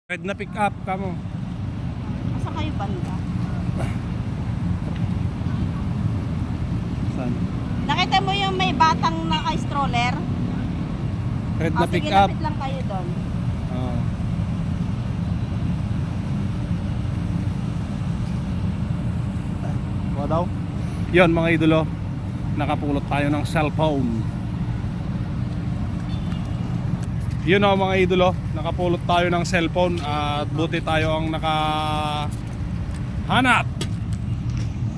Red na pick up kamo. Asa kayo banda? Saan? Nakita mo yung may batang naka-stroller? Red na pick Sige, up. lapit lang kayo doon. Oo. What daw? Yon mga idolo, nakapulot tayo ng cellphone. Yun o mga idolo, nakapulot tayo ng cellphone at buti tayo ang nakahanap.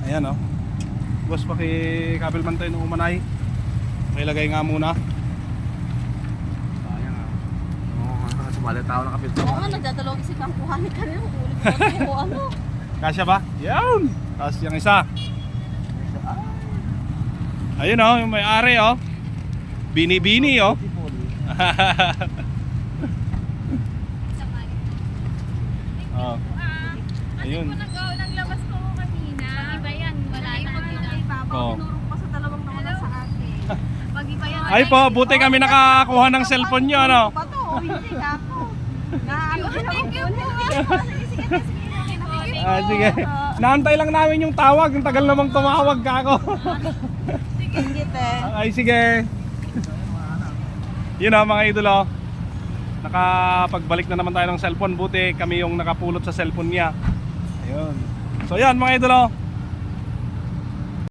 Ayan o. Boss, pakikabelman tayo ng umanay. Pakilagay nga muna. Sayang ah. Oo, sumali tao nakapit Oo nga, nagdadalawang isip ang kuhanin ka rin. Ulit ko ano. Kasya ba? Yan! Tapos yung isa. Ayun o, yung may-ari o. Bini-bini o. Oh. Ayun. Naglabas ko kanina. Iba yan. Wala na. Oh. Tinurong pa sa dalawang nawala sa akin. Pag iba yan. Ay po, buti kami nakakuha ng cellphone nyo ano. Pa to, hindi na ako. Thank you po. Sige. Naantay lang namin yung tawag. Yung tagal namang tumawag ka ako. Sige, te. Ay sige. Yun o mga idolo, nakapagbalik na naman tayo ng cellphone. Buti kami yung nakapulot sa cellphone niya. Ayun. So yan mga idolo,